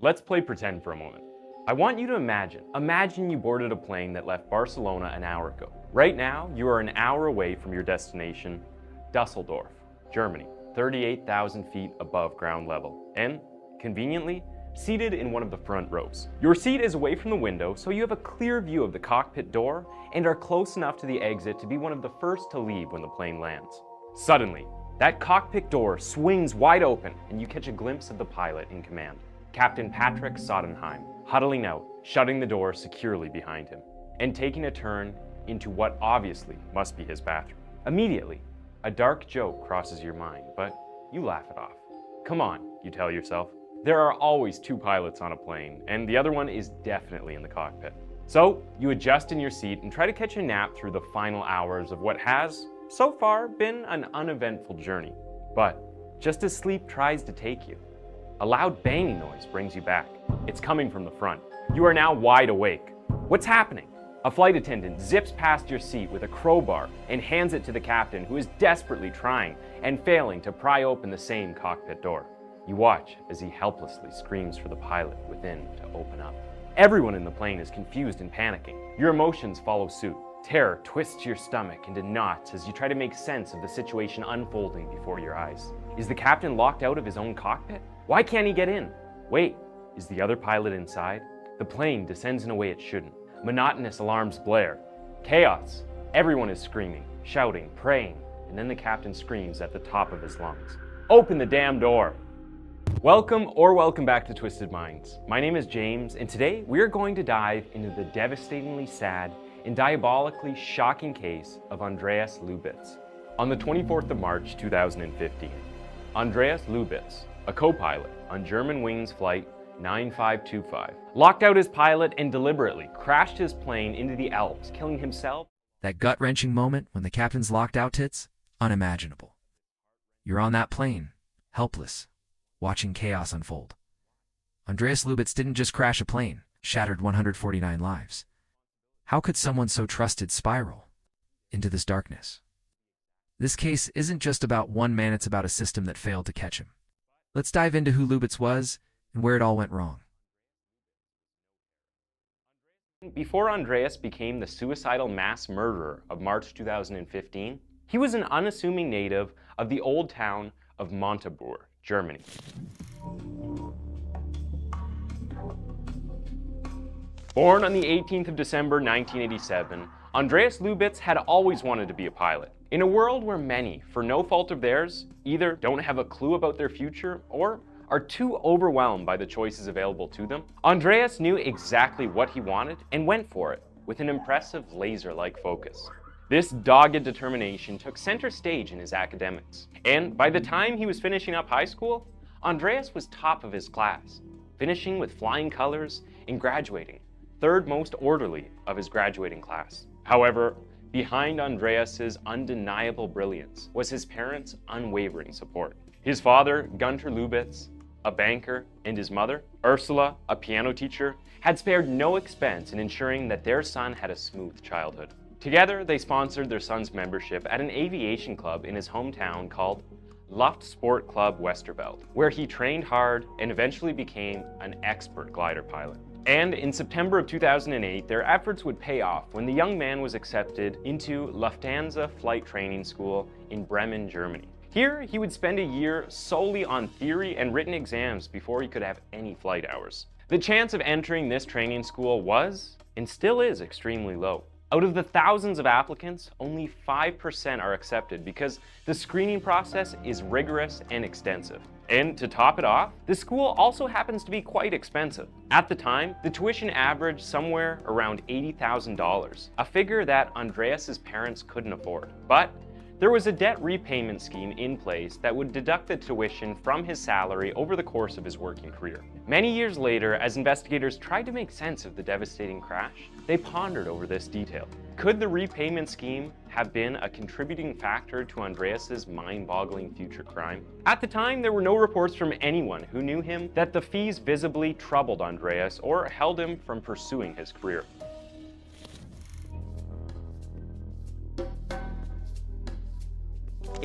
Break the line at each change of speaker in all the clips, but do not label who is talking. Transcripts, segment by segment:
Let's play pretend for a moment. I want you to imagine you boarded a plane that left Barcelona an hour ago. Right now, you are an hour away from your destination, Dusseldorf, Germany, 38,000 feet above ground level, and, conveniently, seated in one of the front rows. Your seat is away from the window, so you have a clear view of the cockpit door and are close enough to the exit to be one of the first to leave when the plane lands. Suddenly, that cockpit door swings wide open and you catch a glimpse of the pilot in command, Captain Patrick Sodenheim, huddling out, shutting the door securely behind him, and taking a turn into what obviously must be his bathroom. Immediately, a dark joke crosses your mind, but you laugh it off. Come on, you tell yourself. There are always two pilots on a plane, and the other one is definitely in the cockpit. So, you adjust in your seat and try to catch a nap through the final hours of what has, so far, been an uneventful journey. But, just as sleep tries to take you, a loud banging noise brings you back. It's coming from the front. You are now wide awake. What's happening? A flight attendant zips past your seat with a crowbar and hands it to the captain, who is desperately trying and failing to pry open the same cockpit door. You watch as he helplessly screams for the pilot within to open up. Everyone in the plane is confused and panicking. Your emotions follow suit. Terror twists your stomach into knots as you try to make sense of the situation unfolding before your eyes. Is the captain locked out of his own cockpit? Why can't he get in? Wait, is the other pilot inside? The plane descends in a way it shouldn't. Monotonous alarms blare. Chaos. Everyone is screaming, shouting, praying, and then the captain screams at the top of his lungs. Open the damn door! Welcome back to Twisted Minds. My name is James, and today we are going to dive into the devastatingly sad and diabolically shocking case of Andreas Lubitz. On the 24th of March 2015, Andreas Lubitz, a co-pilot on Germanwings Flight 9525, locked out his pilot and deliberately crashed his plane into the Alps, killing himself.
That gut-wrenching moment when the captain's locked out tits? Unimaginable. You're on that plane, helpless, watching chaos unfold. Andreas Lubitz didn't just crash a plane, shattered 149 lives. How could someone so trusted spiral into this darkness? This case isn't just about one man, it's about a system that failed to catch him. Let's dive into who Lubitz was and where it all went wrong.
Before Andreas became the suicidal mass murderer of March 2015, he was an unassuming native of the old town of Montabaur, Germany. Born on the 18th of December 1987, Andreas Lubitz had always wanted to be a pilot. In a world where many, for no fault of theirs, either don't have a clue about their future or are too overwhelmed by the choices available to them, Andreas knew exactly what he wanted and went for it with an impressive laser-like focus. This dogged determination took center stage in his academics, and by the time he was finishing up high school, Andreas was top of his class, finishing with flying colors and graduating third most orderly of his graduating class. However, behind Andreas's undeniable brilliance was his parents' unwavering support. His father, Gunter Lubitz, a banker, and his mother, Ursula, a piano teacher, had spared no expense in ensuring that their son had a smooth childhood. Together, they sponsored their son's membership at an aviation club in his hometown called Luftsport Club Westerveld, where he trained hard and eventually became an expert glider pilot. And in September of 2008, their efforts would pay off when the young man was accepted into Lufthansa flight training school in Bremen, Germany. Here, he would spend a year solely on theory and written exams before he could have any flight hours. The chance of entering this training school was, and still is, extremely low. Out of the thousands of applicants, only 5% are accepted because the screening process is rigorous and extensive. And to top it off, the school also happens to be quite expensive. At the time, the tuition averaged somewhere around $80,000, a figure that Andreas's parents couldn't afford. But there was a debt repayment scheme in place that would deduct the tuition from his salary over the course of his working career. Many years later, as investigators tried to make sense of the devastating crash, they pondered over this detail. Could the repayment scheme have been a contributing factor to Andreas's mind-boggling future crime? At the time, there were no reports from anyone who knew him that the fees visibly troubled Andreas or held him from pursuing his career.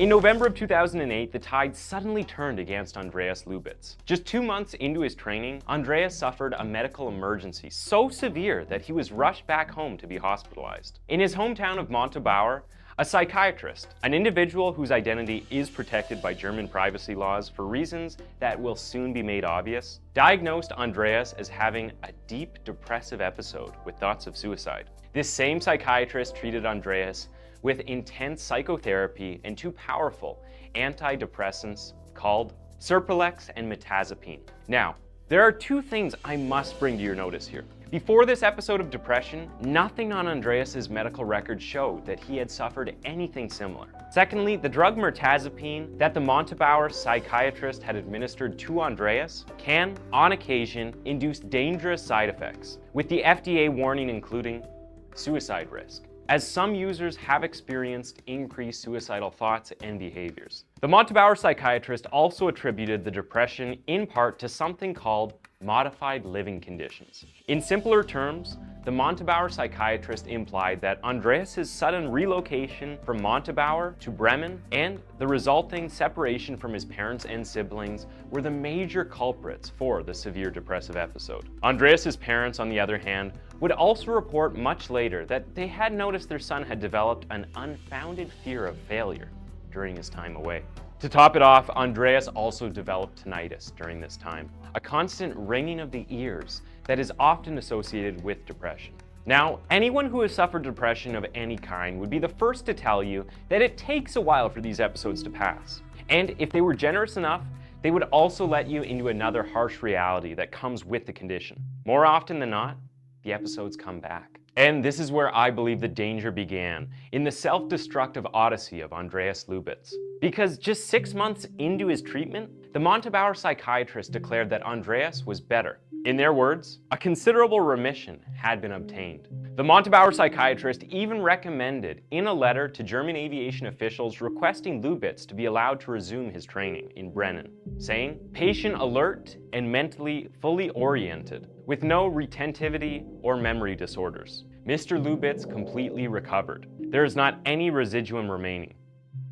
In November of 2008, the tide suddenly turned against Andreas Lubitz. Just 2 months into his training, Andreas suffered a medical emergency so severe that he was rushed back home to be hospitalized. In his hometown of Montabaur, a psychiatrist, an individual whose identity is protected by German privacy laws for reasons that will soon be made obvious, diagnosed Andreas as having a deep depressive episode with thoughts of suicide. This same psychiatrist treated Andreas with intense psychotherapy and 2 powerful antidepressants called Serpilex and Metazapine. Now, there are 2 things I must bring to your notice here. Before this episode of depression, nothing on Andreas's medical record showed that he had suffered anything similar. Secondly, the drug mirtazapine that the Montabaur psychiatrist had administered to Andreas can, on occasion, induce dangerous side effects, with the FDA warning including suicide risk, as some users have experienced increased suicidal thoughts and behaviors. The Montabaur psychiatrist also attributed the depression in part to something called modified living conditions. In simpler terms, the Montabaur psychiatrist implied that Andreas's sudden relocation from Montabaur to Bremen and the resulting separation from his parents and siblings were the major culprits for the severe depressive episode. Andreas's parents, on the other hand, would also report much later that they had noticed their son had developed an unfounded fear of failure during his time away. To top it off, Andreas also developed tinnitus during this time, a constant ringing of the ears that is often associated with depression. Now, anyone who has suffered depression of any kind would be the first to tell you that it takes a while for these episodes to pass. And if they were generous enough, they would also let you into another harsh reality that comes with the condition. More often than not, the episodes come back. And this is where I believe the danger began, in the self-destructive odyssey of Andreas Lubitz. Because just 6 months into his treatment, the Montabaur psychiatrist declared that Andreas was better. In their words, a considerable remission had been obtained. The Montabaur psychiatrist even recommended in a letter to German aviation officials requesting Lubitz to be allowed to resume his training in Bremen, saying, "Patient alert and mentally fully oriented, with no retentivity or memory disorders. Mr. Lubitz completely recovered. There is not any residuum remaining.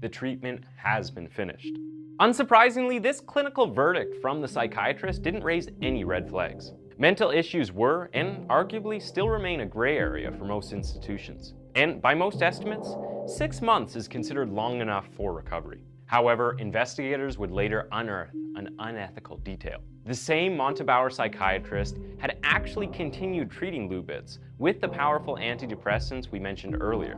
The treatment has been finished." Unsurprisingly, this clinical verdict from the psychiatrist didn't raise any red flags. Mental issues were, and arguably still remain, a gray area for most institutions. And by most estimates, 6 months is considered long enough for recovery. However, investigators would later unearth an unethical detail. The same Montabaur psychiatrist had actually continued treating Lubitz with the powerful antidepressants we mentioned earlier,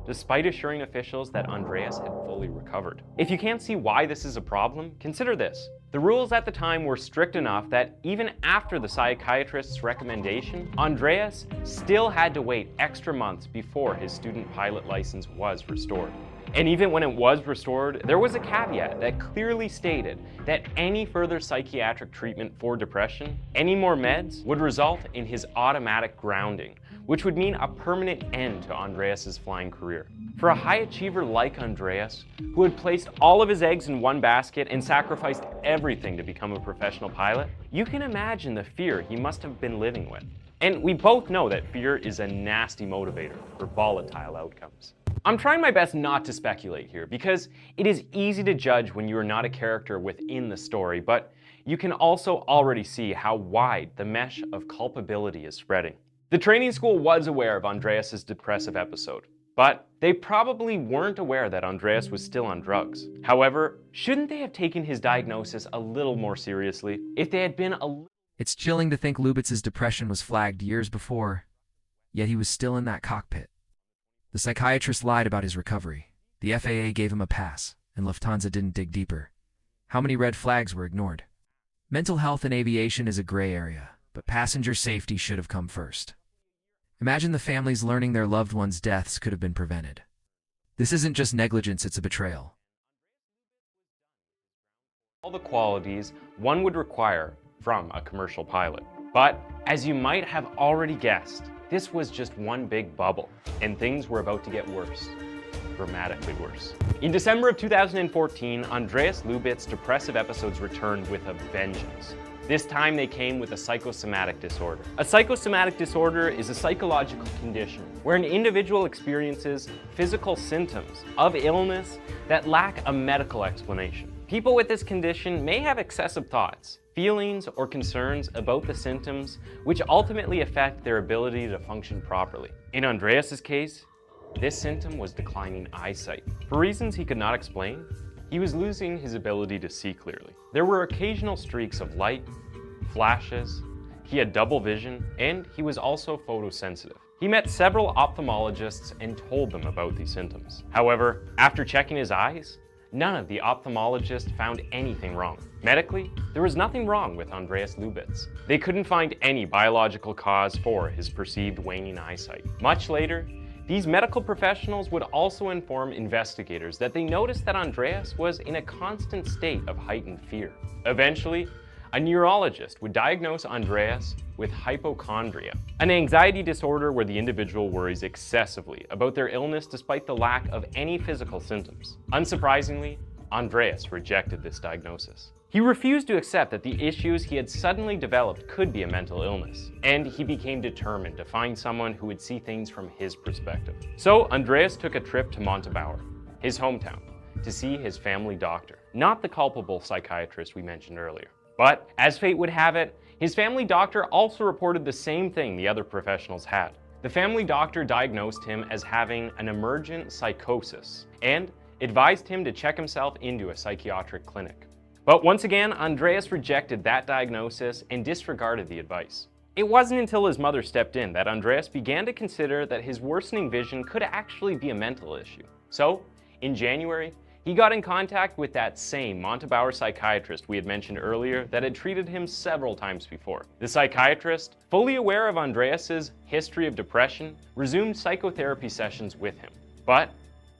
despite assuring officials that Andreas had fully recovered. If you can't see why this is a problem, consider this. The rules at the time were strict enough that even after the psychiatrist's recommendation, Andreas still had to wait extra months before his student pilot license was restored. And even when it was restored, there was a caveat that clearly stated that any further psychiatric treatment for depression, any more meds, would result in his automatic grounding, which would mean a permanent end to Andreas's flying career. For a high achiever like Andreas, who had placed all of his eggs in one basket and sacrificed everything to become a professional pilot, you can imagine the fear he must have been living with. And we both know that fear is a nasty motivator for volatile outcomes. I'm trying my best not to speculate here, because it is easy to judge when you are not a character within the story, but you can also already see how wide the mesh of culpability is spreading. The training school was aware of Andreas's depressive episode, but they probably weren't aware that Andreas was still on drugs. However, shouldn't they have taken his diagnosis a little more seriously? If they had been
It's chilling to think Lubitz's depression was flagged years before, yet he was still in that cockpit. The psychiatrist lied about his recovery. The FAA gave him a pass, and Lufthansa didn't dig deeper. How many red flags were ignored? Mental health in aviation is a gray area, but passenger safety should have come first. Imagine the families learning their loved ones' deaths could have been prevented. This isn't just negligence, it's a betrayal.
all the qualities one would require from a commercial pilot. But as you might have already guessed, this was just one big bubble, and things were about to get worse. Dramatically worse. In December of 2014, Andreas Lubitz's depressive episodes returned with a vengeance. This time they came with a psychosomatic disorder. A psychosomatic disorder is a psychological condition where an individual experiences physical symptoms of illness that lack a medical explanation. People with this condition may have excessive thoughts, feelings, or concerns about the symptoms, which ultimately affect their ability to function properly. In Andreas's case, this symptom was declining eyesight. For reasons he could not explain, he was losing his ability to see clearly. There were occasional streaks of light, flashes, he had double vision, and he was also photosensitive. He met several ophthalmologists and told them about these symptoms. However, after checking his eyes, none of the ophthalmologists found anything wrong. Medically, there was nothing wrong with Andreas Lubitz. They couldn't find any biological cause for his perceived waning eyesight. Much later, these medical professionals would also inform investigators that they noticed that Andreas was in a constant state of heightened fear. Eventually, a neurologist would diagnose Andreas with hypochondria, an anxiety disorder where the individual worries excessively about their illness despite the lack of any physical symptoms. Unsurprisingly, Andreas rejected this diagnosis. He refused to accept that the issues he had suddenly developed could be a mental illness, and he became determined to find someone who would see things from his perspective. So Andreas took a trip to Montabaur, his hometown, to see his family doctor, not the culpable psychiatrist we mentioned earlier. But as fate would have it, his family doctor also reported the same thing the other professionals had. The family doctor diagnosed him as having an emergent psychosis and advised him to check himself into a psychiatric clinic. But once again, Andreas rejected that diagnosis and disregarded the advice. It wasn't until his mother stepped in that Andreas began to consider that his worsening vision could actually be a mental issue. So, in January, he got in contact with that same Montabaur psychiatrist we had mentioned earlier that had treated him several times before. The psychiatrist, fully aware of Andreas's history of depression, resumed psychotherapy sessions with him. But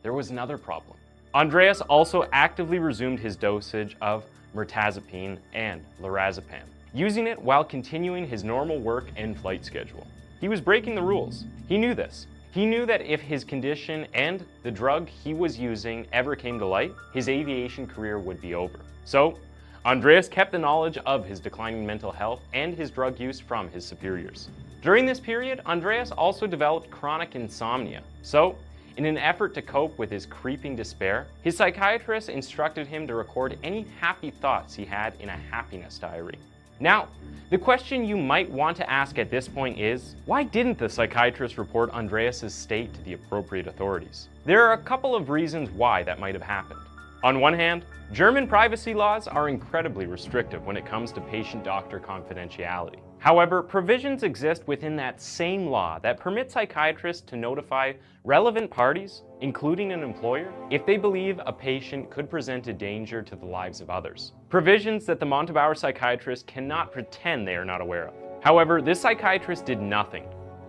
there was another problem. Andreas also actively resumed his dosage of mirtazapine and lorazepam, using it while continuing his normal work and flight schedule. He was breaking the rules. He knew this. He knew that if his condition and the drug he was using ever came to light, his aviation career would be over. So, Andreas kept the knowledge of his declining mental health and his drug use from his superiors. During this period, Andreas also developed chronic insomnia. So, in an effort to cope with his creeping despair, his psychiatrist instructed him to record any happy thoughts he had in a happiness diary. Now, the question you might want to ask at this point is, why didn't the psychiatrist report Andreas's state to the appropriate authorities? There are a couple of reasons why that might have happened. On one hand, German privacy laws are incredibly restrictive when it comes to patient-doctor confidentiality. However, provisions exist within that same law that permit psychiatrists to notify relevant parties, including an employer, if they believe a patient could present a danger to the lives of others. Provisions that the Montabaur psychiatrist cannot pretend they are not aware of. However, this psychiatrist did nothing,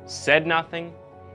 said nothing,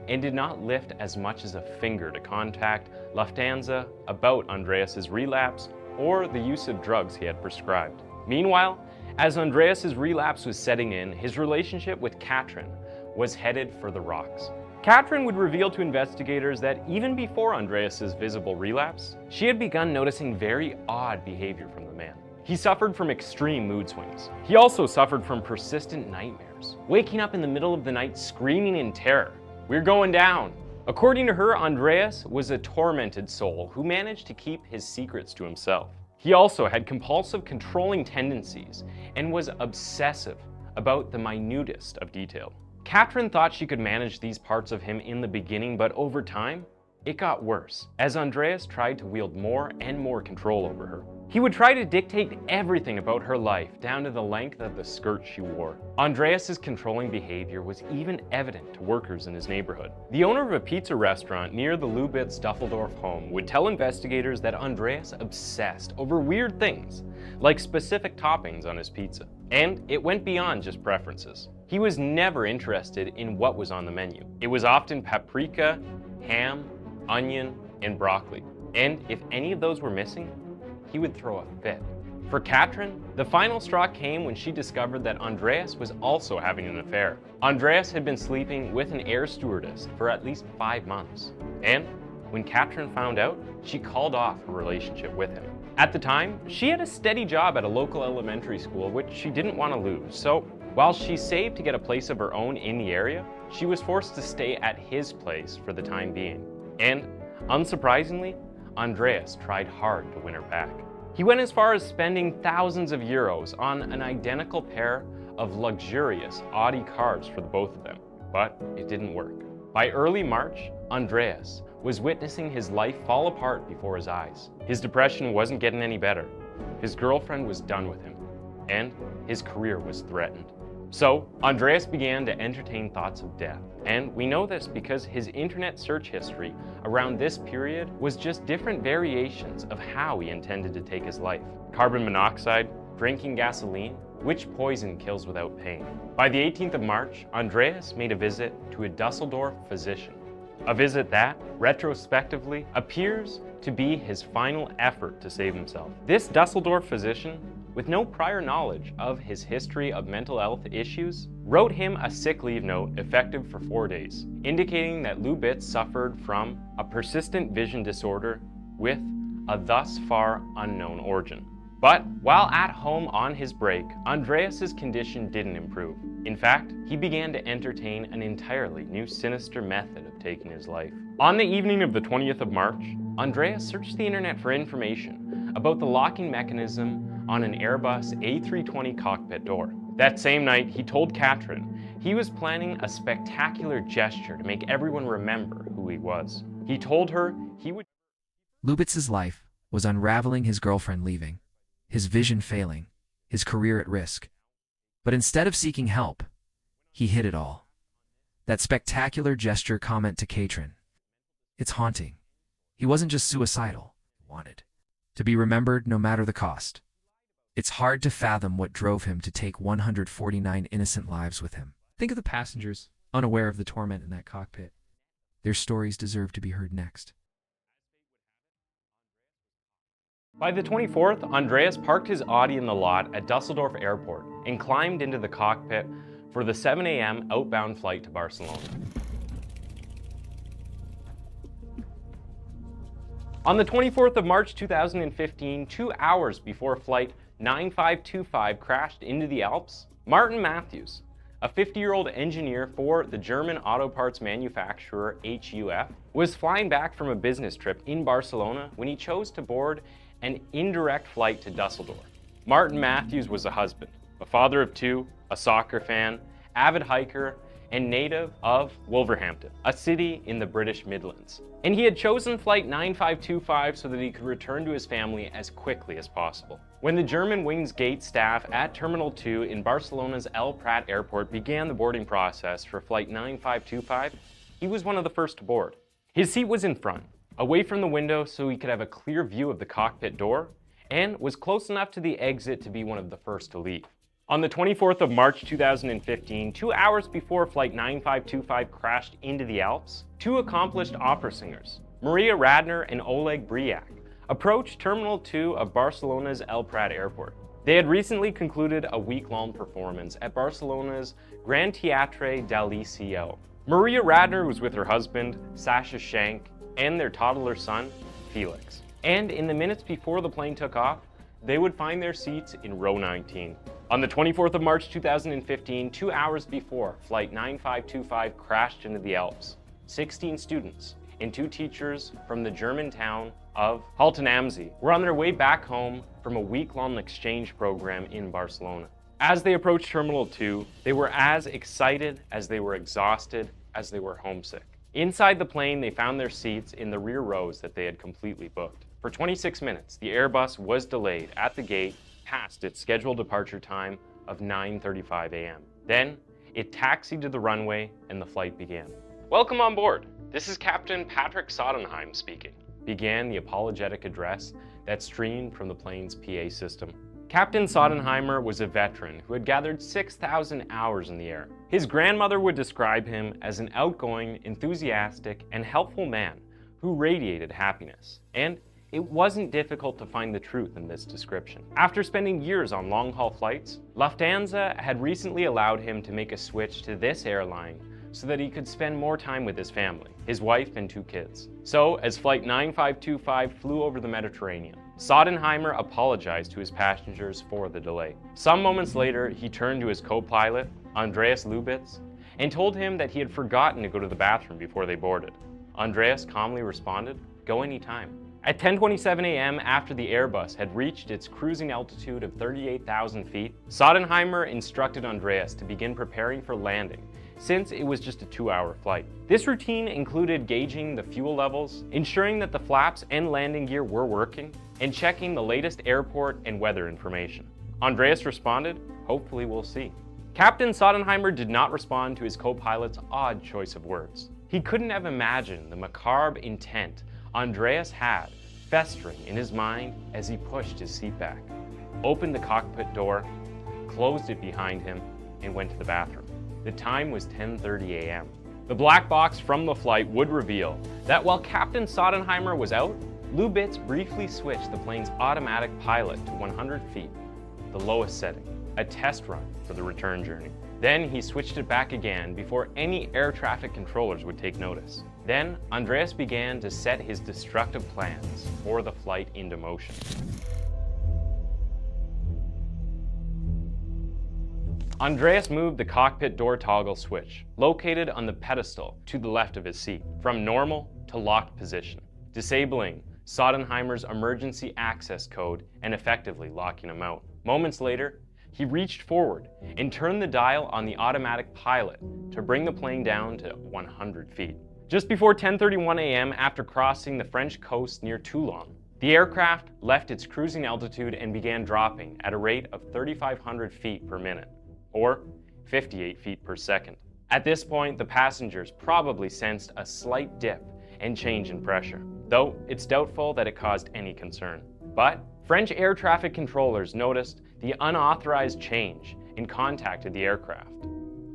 and did not lift as much as a finger to contact Lufthansa about Andreas's relapse or the use of drugs he had prescribed. Meanwhile, as Andreas's relapse was setting in, his relationship with Katrin was headed for the rocks. Katrin would reveal to investigators that even before Andreas's visible relapse, she had begun noticing very odd behavior from the man. He suffered from extreme mood swings. He also suffered from persistent nightmares, waking up in the middle of the night screaming in terror, "We're going down!" According to her, Andreas was a tormented soul who managed to keep his secrets to himself. He also had compulsive controlling tendencies and was obsessive about the minutest of detail. Katrin thought she could manage these parts of him in the beginning, but over time, it got worse as Andreas tried to wield more and more control over her. He would try to dictate everything about her life, down to the length of the skirt she wore. Andreas's controlling behavior was even evident to workers in his neighborhood. The owner of a pizza restaurant near the Lubitz Dusseldorf home would tell investigators that Andreas obsessed over weird things, like specific toppings on his pizza. And it went beyond just preferences. He was never interested in what was on the menu. It was often paprika, ham, onion, and broccoli. And if any of those were missing, he would throw a fit. For Katrin, the final straw came when she discovered that Andreas was also having an affair. Andreas had been sleeping with an air stewardess for at least 5 months. And when Katrin found out, she called off her relationship with him. At the time, she had a steady job at a local elementary school, which she didn't want to lose. So while she saved to get a place of her own in the area, she was forced to stay at his place for the time being. And unsurprisingly, Andreas tried hard to win her back. He went as far as spending thousands of euros on an identical pair of luxurious Audi cars for the both of them, but it didn't work. By early March, Andreas was witnessing his life fall apart before his eyes. His depression wasn't getting any better. His girlfriend was done with him, and his career was threatened. So, Andreas began to entertain thoughts of death. And we know this because his internet search history around this period was just different variations of how he intended to take his life. Carbon monoxide, drinking gasoline, which poison kills without pain. By the 18th of March, Andreas made a visit to a Dusseldorf physician. A visit that, retrospectively, appears to be his final effort to save himself. This Dusseldorf physician, with no prior knowledge of his history of mental health issues, wrote him a sick leave note effective for 4 days, indicating that Lubitz suffered from a persistent vision disorder with a thus far unknown origin. But while at home on his break, Andreas's condition didn't improve. In fact, he began to entertain an entirely new sinister method of taking his life. On the evening of the 20th of March, Andreas searched the internet for information about the locking mechanism on an Airbus A320 cockpit door. That same night, he told Katrin he was planning a spectacular gesture to make everyone remember who he was. He told her he would...
Lubitz's life was unraveling, his girlfriend leaving, his vision failing, his career at risk. But instead of seeking help, he hid it all. That spectacular gesture comment to Katrin. It's haunting. He wasn't just suicidal. He wanted to be remembered no matter the cost. It's hard to fathom what drove him to take 149 innocent lives with him. Think of the passengers, unaware of the torment in that cockpit. Their stories deserve to be heard next.
By the 24th, Andreas parked his Audi in the lot at Dusseldorf Airport and climbed into the cockpit for the 7 a.m. outbound flight to Barcelona. On the 24th of March 2015, 2 hours before flight 9525 crashed into the Alps, Martin Matthews, a 50-year-old engineer for the German auto parts manufacturer HUF, was flying back from a business trip in Barcelona when he chose to board an indirect flight to Dusseldorf. Martin Matthews was a husband, a father of 2, a soccer fan, avid hiker, and native of Wolverhampton, a city in the British Midlands. And he had chosen flight 9525 so that he could return to his family as quickly as possible. When the Germanwings gate staff at Terminal 2 in Barcelona's El Prat Airport began the boarding process for flight 9525, he was one of the first to board. His seat was in front, away from the window so he could have a clear view of the cockpit door, and was close enough to the exit to be one of the first to leave. On the 24th of March 2015, 2 hours before flight 9525 crashed into the Alps, 2 accomplished opera singers, Maria Radner and Oleg Briak, approached Terminal 2 of Barcelona's El Prat Airport. They had recently concluded a week-long performance at Barcelona's Gran Teatre del Liceo. Maria Radner was with her husband, Sasha Shank, and their toddler son, Felix. And in the minutes before the plane took off, they would find their seats in row 19. On the 24th of March 2015, 2 hours before flight 9525 crashed into the Alps, 16 students and 2 teachers from the German town of Halton Amzi were on their way back home from a week-long exchange program in Barcelona. As they approached Terminal 2, they were as excited as they were exhausted as they were homesick. Inside the plane, they found their seats in the rear rows that they had completely booked. For 26 minutes, the Airbus was delayed at the gate past its scheduled departure time of 9:35 a.m. Then, it taxied to the runway and the flight began. "Welcome on board. This is Captain Patrick Sodenheim speaking," began the apologetic address that streamed from the plane's PA system. Captain Sodenheimer was a veteran who had gathered 6,000 hours in the air. His grandmother would describe him as an outgoing, enthusiastic, and helpful man who radiated happiness. And it wasn't difficult to find the truth in this description. After spending years on long-haul flights, Lufthansa had recently allowed him to make a switch to this airline so that he could spend more time with his family, his wife and 2 kids. So, as flight 9525 flew over the Mediterranean, Sodenheimer apologized to his passengers for the delay. Some moments later, he turned to his co-pilot, Andreas Lubitz, and told him that he had forgotten to go to the bathroom before they boarded. Andreas calmly responded, "Go anytime." At 10:27 a.m., after the Airbus had reached its cruising altitude of 38,000 feet, Sodenheimer instructed Andreas to begin preparing for landing, since it was just a 2-hour flight. This routine included gauging the fuel levels, ensuring that the flaps and landing gear were working, and checking the latest airport and weather information. Andreas responded, "Hopefully we'll see." Captain Sodenheimer did not respond to his co-pilot's odd choice of words. He couldn't have imagined the macabre intent Andreas had festering in his mind as he pushed his seat back, opened the cockpit door, closed it behind him, and went to the bathroom. The time was 10:30 a.m. The black box from the flight would reveal that while Captain Sodenheimer was out, Lubitz briefly switched the plane's automatic pilot to 100 feet, the lowest setting, a test run for the return journey. Then he switched it back again before any air traffic controllers would take notice. Then Andreas began to set his destructive plans for the flight into motion. Andreas moved the cockpit door toggle switch, located on the pedestal to the left of his seat, from normal to locked position, disabling Sodenheimer's emergency access code and effectively locking him out. Moments later, he reached forward and turned the dial on the automatic pilot to bring the plane down to 100 feet. Just before 10:31 a.m., after crossing the French coast near Toulon, the aircraft left its cruising altitude and began dropping at a rate of 3,500 feet per minute, or 58 feet per second. At this point, the passengers probably sensed a slight dip and change in pressure, though it's doubtful that it caused any concern. But French air traffic controllers noticed the unauthorized change and contacted the aircraft.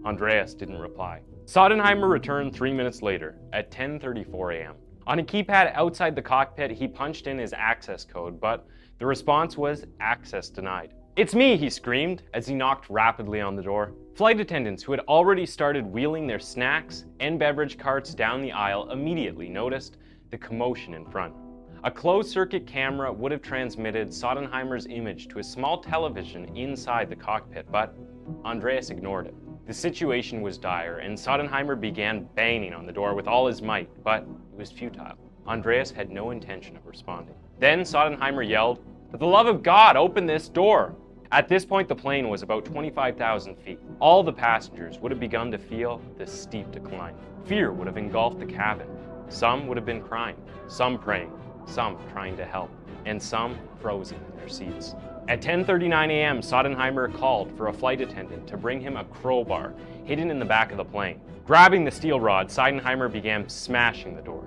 Andreas didn't reply. Sodenheimer returned 3 minutes later at 10:34 a.m. On a keypad outside the cockpit, he punched in his access code, but the response was access denied. "It's me," he screamed as he knocked rapidly on the door. Flight attendants who had already started wheeling their snacks and beverage carts down the aisle immediately noticed the commotion in front. A closed-circuit camera would have transmitted Sodenheimer's image to a small television inside the cockpit, but Andreas ignored it. The situation was dire, and Sodenheimer began banging on the door with all his might, but it was futile. Andreas had no intention of responding. Then Sodenheimer yelled, "For the love of God, open this door!" At this point, the plane was about 25,000 feet. All the passengers would have begun to feel the steep decline. Fear would have engulfed the cabin. Some would have been crying, some praying, some trying to help, and some frozen in their seats. At 10:39 a.m., Sodenheimer called for a flight attendant to bring him a crowbar hidden in the back of the plane. Grabbing the steel rod, Sodenheimer began smashing the door,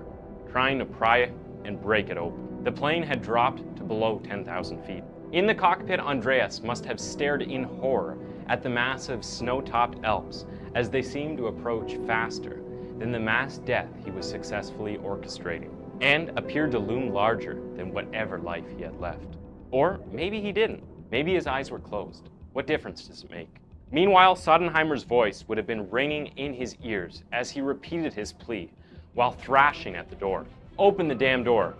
trying to pry it and break it open. The plane had dropped to below 10,000 feet. In the cockpit, Andreas must have stared in horror at the massive snow-topped Alps as they seemed to approach faster than the mass death he was successfully orchestrating, and appeared to loom larger than whatever life he had left. Or maybe he didn't. Maybe his eyes were closed. What difference does it make? Meanwhile, Sodenheimer's voice would have been ringing in his ears as he repeated his plea while thrashing at the door. "Open the damn door!"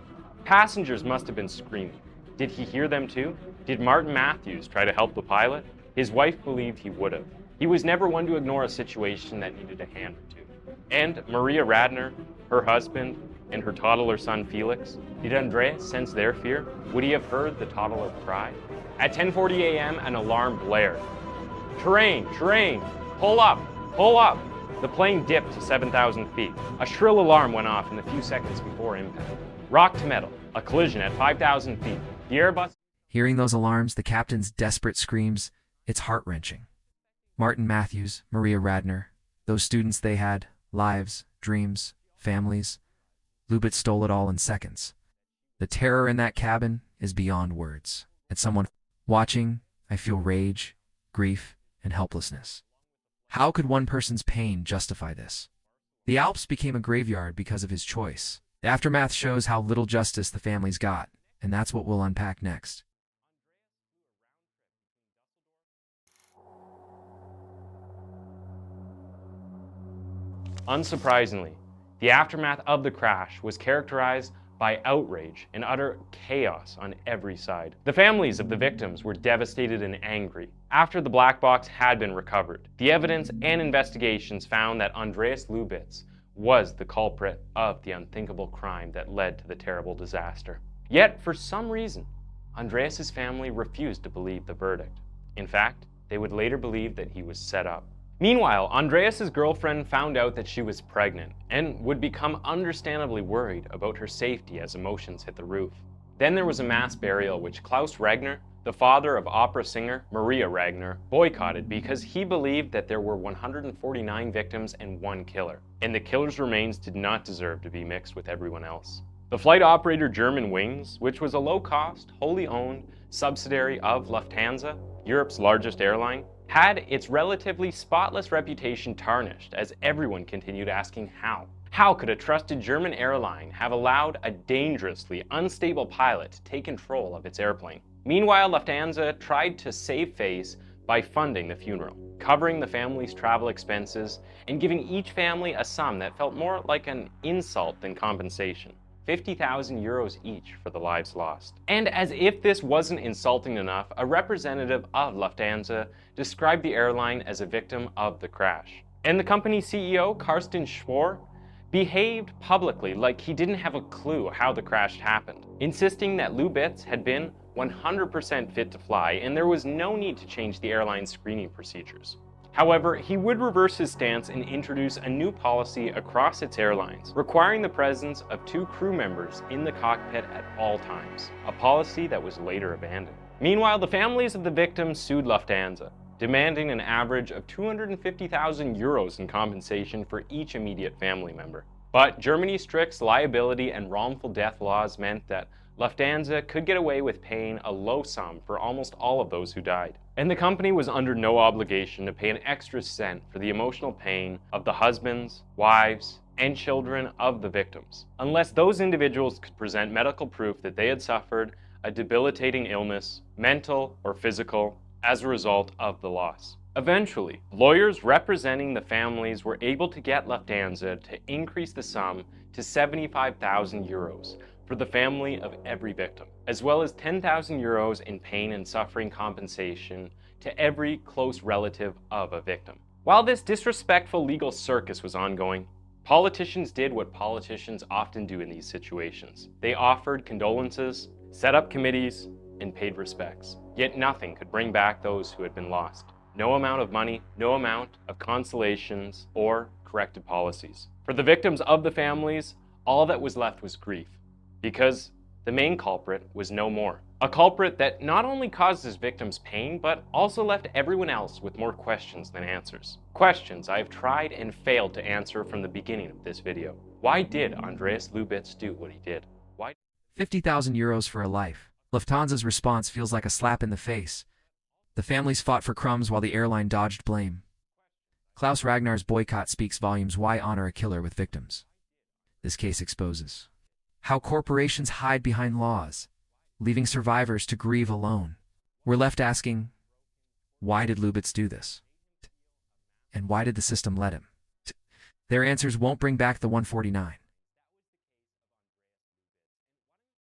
Passengers must have been screaming. Did he hear them too? Did Martin Matthews try to help the pilot? His wife believed he would have. He was never one to ignore a situation that needed a hand or two. And Maria Radner, her husband, and her toddler son Felix, did Andreas sense their fear? Would he have heard the toddler cry? At 10:40 a.m., an alarm blared. Terrain, terrain, pull up, pull up. The plane dipped to 7,000 feet. A shrill alarm went off in the few seconds before impact. Rock to metal, a collision at 5,000 feet. The Airbus...
Hearing those alarms, the captain's desperate screams, it's heart-wrenching. Martin Matthews, Maria Radner, those students, they had lives, dreams, families. Lubitz stole it all in seconds. The terror in that cabin is beyond words. As someone watching, I feel rage, grief, and helplessness. How could one person's pain justify this? The Alps became a graveyard because of his choice. The aftermath shows how little justice the families got, and that's what we'll unpack next.
Unsurprisingly, the aftermath of the crash was characterized by outrage and utter chaos on every side. The families of the victims were devastated and angry. After the black box had been recovered, the evidence and investigations found that Andreas Lubitz was the culprit of the unthinkable crime that led to the terrible disaster. Yet, for some reason, Andreas's family refused to believe the verdict. In fact, they would later believe that he was set up. Meanwhile, Andreas's girlfriend found out that she was pregnant and would become understandably worried about her safety as emotions hit the roof. Then there was a mass burial which Klaus Radner, the father of opera singer Maria Radner, boycotted because he believed that there were 149 victims and one killer, and the killer's remains did not deserve to be mixed with everyone else. The flight operator Germanwings, which was a low-cost, wholly owned subsidiary of Lufthansa, Europe's largest airline, had its relatively spotless reputation tarnished as everyone continued asking how. How could a trusted German airline have allowed a dangerously unstable pilot to take control of its airplane? Meanwhile, Lufthansa tried to save face by funding the funeral, covering the family's travel expenses, and giving each family a sum that felt more like an insult than compensation. 50,000 euros each for the lives lost. And as if this wasn't insulting enough, a representative of Lufthansa described the airline as a victim of the crash. And the company's CEO, Carsten Spohr, behaved publicly like he didn't have a clue how the crash happened, insisting that Lubitz had been 100% fit to fly and there was no need to change the airline's screening procedures. However, he would reverse his stance and introduce a new policy across its airlines, requiring the presence of 2 crew members in the cockpit at all times, a policy that was later abandoned. Meanwhile, the families of the victims sued Lufthansa, demanding an average of 250,000 euros in compensation for each immediate family member. But Germany's strict liability and wrongful death laws meant that Lufthansa could get away with paying a low sum for almost all of those who died. And the company was under no obligation to pay an extra cent for the emotional pain of the husbands, wives, and children of the victims, unless those individuals could present medical proof that they had suffered a debilitating illness, mental or physical, as a result of the loss. Eventually, lawyers representing the families were able to get Lufthansa to increase the sum to 75,000 euros for the family of every victim, as well as 10,000 euros in pain and suffering compensation to every close relative of a victim. While this disrespectful legal circus was ongoing, politicians did what politicians often do in these situations. They offered condolences, set up committees, and paid respects. Yet nothing could bring back those who had been lost. No amount of money, no amount of consolations or corrective policies. For the victims of the families, all that was left was grief, because the main culprit was no more. A culprit that not only caused his victims pain, but also left everyone else with more questions than answers. Questions I have tried and failed to answer from the beginning of this video. Why did Andreas Lubitz do what he did? Why?
50,000 euros for a life. Lufthansa's response feels like a slap in the face. The families fought for crumbs while the airline dodged blame. Klaus Ragnar's boycott speaks volumes. Why honor a killer with victims? This case exposes how corporations hide behind laws, leaving survivors to grieve alone. We're left asking, why did Lubitz do this? And why did the system let him? Their answers won't bring back the 149.